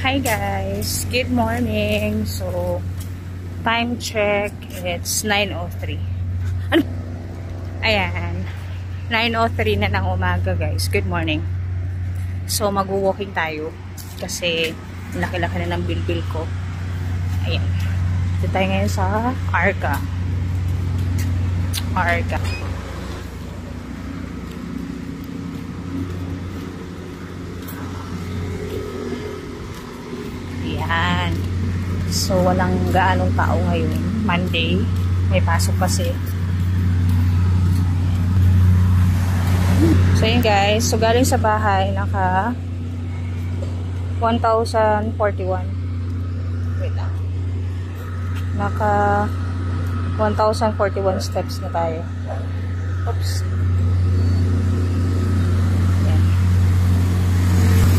Hi guys, good morning. So, time check, it's 9:03. Ano? Ayan, 9:03 na ng umaga guys. Good morning. So, mag-walking tayo kasi laki-laki na ng bilbil ko. Ayan. Dito tayo ngayon sa Arca. Ayan. So, walang gaanong tao ngayon. Monday. May pasok kasi. So, yun guys. So, galing sa bahay, naka 1,041. Wait lang. Naka 1,041 steps na tayo. Oops. Ayan.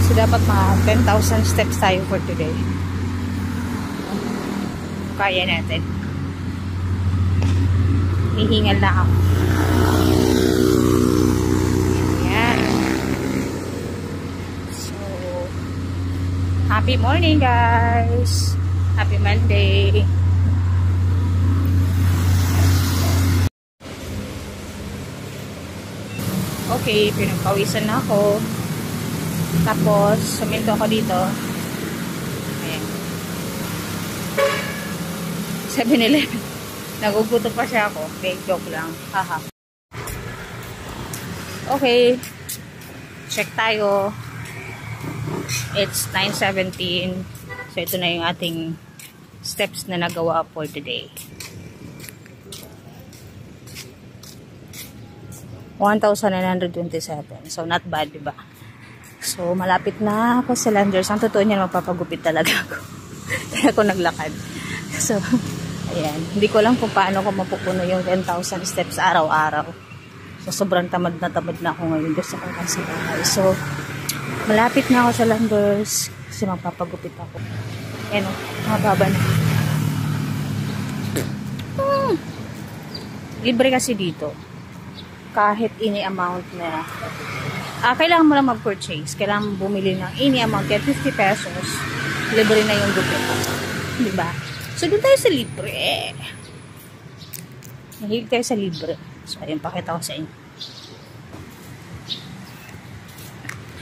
So, dapat mga 10,000 steps tayo for today. Kaya natin. Hihingal na ako. Ayan. So, happy morning guys! Happy Monday! Okay, pinagpawisan na ako. Tapos, suminto ako dito. Ayan. 7-Eleven. Nagugutom pa siya ako. Okay, joke lang. Haha. Okay. Check tayo. It's 9:17. So, ito na yung ating steps na nagawa for today. 1,927. So, not bad, diba? So, malapit na ako sa Landers. Ang totoo niyan, magpapagupit talaga ako. Kaya ako naglakad. So, ayan. Hindi ko lang kung paano ko mapupuno yung 10,000 steps araw-araw. So, sobrang tamad na ako ngayon. Gusto ko kasi bahay. So, malapit na ako sa Landers. Kasi magpapagupit ako. Ayan o, mababa na. Libre kasi dito. Kahit any amount na kailangan mo lang mag-purchase, kailangan mo bumili ng any amount, kaya 50 pesos libre na yung gupit, diba? So doon tayo sa libre, nahilig tayo sa libre. So ayun, pakita ko sa inyo.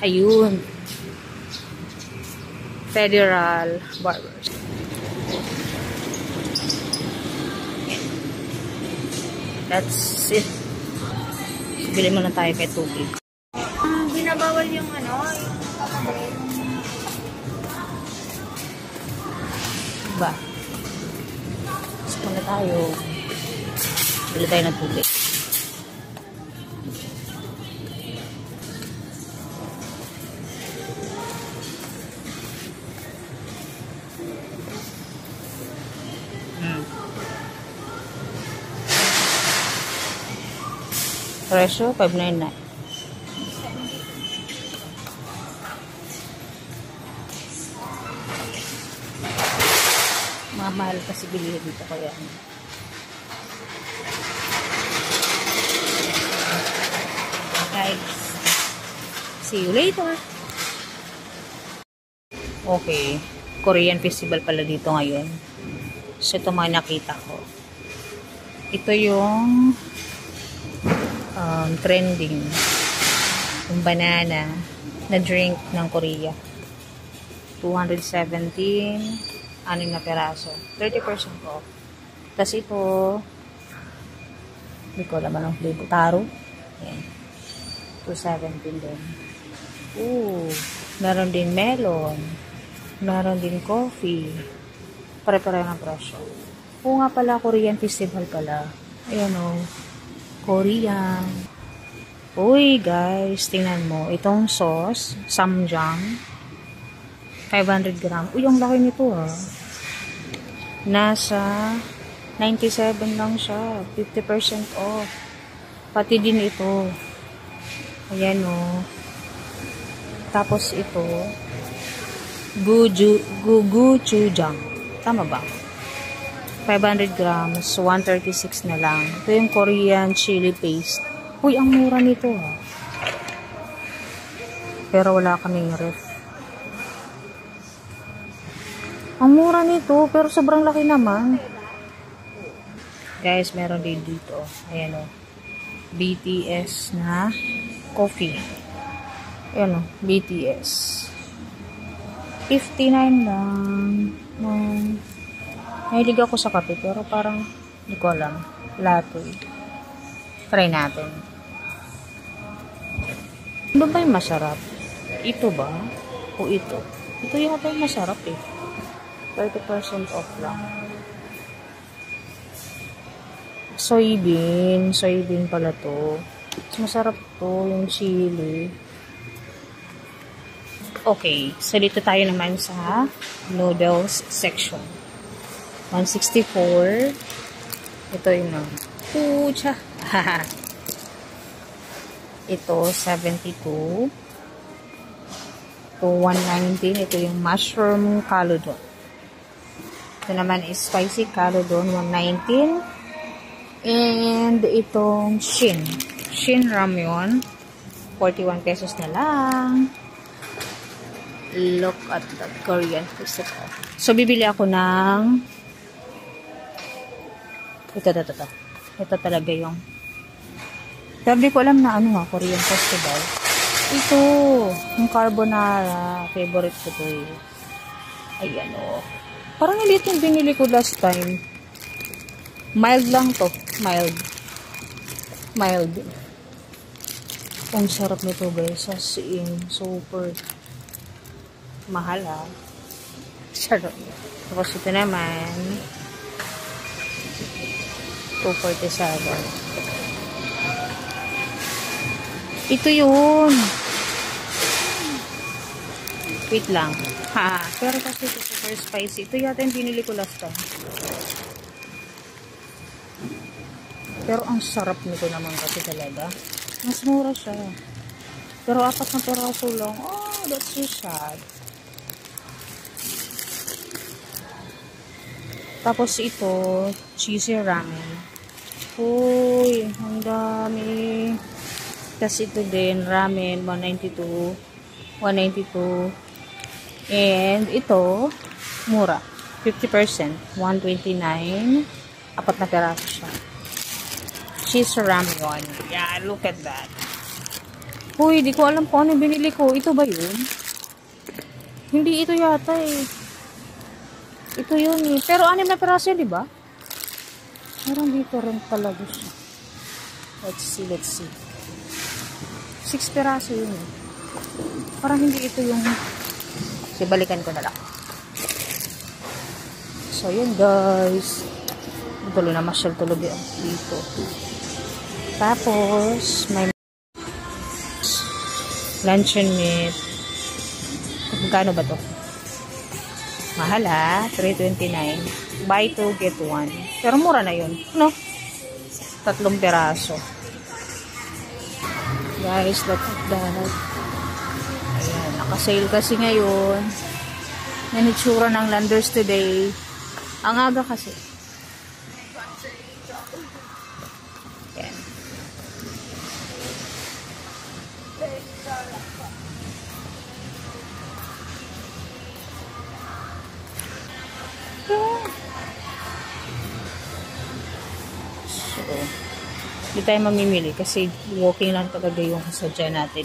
Ayun, Federal Barbers. That's it. Bili muna tayo kay tubig. Binabawal yung Diba? Gusto muna tayo. Bili tayo ng tubig. Presyo, 599. Mahal kasi bilihin dito kaya. Guys, see you later. Okay, Korean festival pala dito ngayon. So ito mga nakita ko. Ito yung trending, yung banana na drink ng Korea. 217, 6 na peraso, 30% off. Tapos ito, hindi ko alam anong flavor, taro. Ayan, 217 din. Meron din melon, meron din coffee, pare-pareho ng presyo. Nga pala, Korean festival pala. Ayan o, Korean. Uy, guys, tingnan mo. Itong sauce, samjang, 500 gram. Uy, ang laki nito, ha. Nasa 97 lang siya. 50% off. Pati din ito. Ayan, o. Tapos ito, gochujang. Tama ba? 500 grams, 136 na lang. Ito yung Korean chili paste. Uy, ang mura nito, ha. Pero wala kaming ref. Ang mura nito, pero sobrang laki naman. Guys, meron din dito. Ayan o. BTS na coffee. Ayan o, BTS. 59 lang. Nahilig ako sa kape, pero parang hindi ko alam. Latte. Try natin. Ano ba yung masarap? Ito ba? O ito? Ito yung ata yung masarap eh. 30% off lang. Soybean. Soybean pala to. Mas masarap to, yung chili. Okay. So, dito tayo naman sa noodles section. 164. Ito yung pucha. Ito, 72. Ito, 119. Ito yung mushroom calzone. Ito naman is spicy calzone, 119. And itong Shin ramyun, 41 pesos na lang. Look at the Korean food. So, bibili ako ng ito talaga yung sabi ko alam na ano nga, Korean festival. Ito, yung carbonara. Favorite ko to eh. Ayan o. Parang hindi itong binili ko last time. Mild lang to. Mild. Ang sarap nito guys. As in, super mahal ha. Sarap. Tapos ito naman 247. Ito yun. Wait lang. Ha. Pero kasi ito super spicy. Ito yata yung binili ko last time. Pero ang sarap nito naman kasi talaga. Mas mura siya. Pero 4 na peraso lang. Oh, that's so sad. Tapos ito, cheesy ramen. Uy, ang dami. Tapos ito din, ramen, 192. And ito, mura. 50%, 129. 4 na peraso siya. Cheese ramyun. Yeah, look at that. Uy, di ko alam kung ano binili ko. Ito ba yun? Hindi ito yata eh. Ito yun eh. Pero 6 na peraso yun, di ba? Meron dito rin talaga siya. Let's see. 6 peraso yun eh. Parang hindi ito yung balikan ko na lang. So, yun guys. Tuloy na masyal tulog yun dito. Tapos, may luncheon meat. Magkano ba to? Mahal ha? 329. Buy 2, get 1. Pero mura na yun. No? 3 peraso. Guys, look at that. Ayan, nakasale kasi ngayon. Yan itsura ng Landers today. Ang aga kasi. Ayan. So, hindi tayo mamimili kasi walking lang talaga yung sadya natin.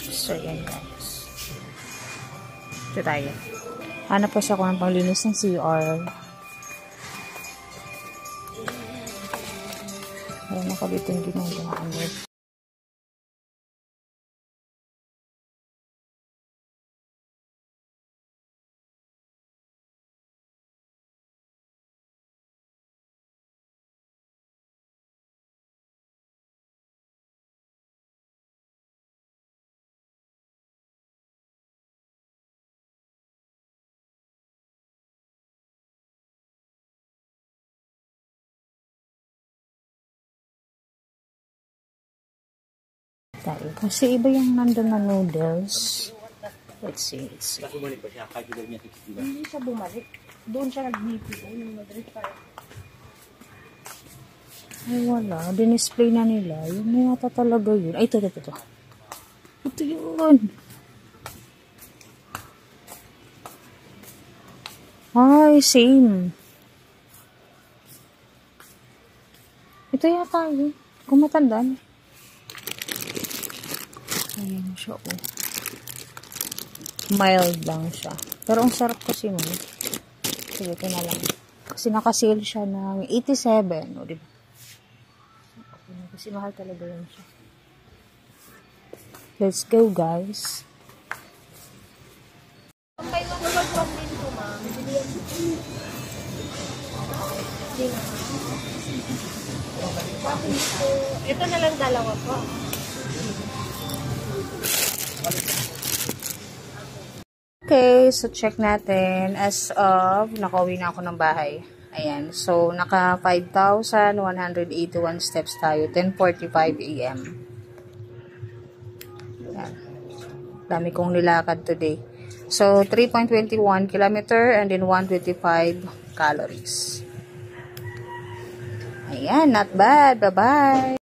So, yan guys. Ito tayo. Hanap kasi ako ng panglinis ng CR. Ayan, nakabit yung ginagawa ulit. Tayo. Kasi iba yung nandun na noodles. Let's see. Bumalik ba siya? Hindi siya bumalik. Doon siya nag-BPO. Yung Madrid pa. Ay, wala. Dinisplay na nila. Yun na yata talaga yun. Ay, ito. Ito yun. Ay, same. Ito yata yun. Kung matandaan. Ayan siya, oh. Mild lang siya. Pero ang sarap kasi mo. Sige, ito na lang. Kasi nakasale siya ng 87. O, diba? Kasi mahal talaga yun siya. Let's go, guys. May mga problem ko, ma'am. Ito na lang dalawa po. Okay, so check natin. As of, nakauwi na ako ng bahay. Ayan. So, naka 5,181 steps tayo. 10:45 a.m. Ayan. Dami kong nilakad today. So, 3.21 kilometer and then 125 calories. Ayan, not bad. Bye-bye!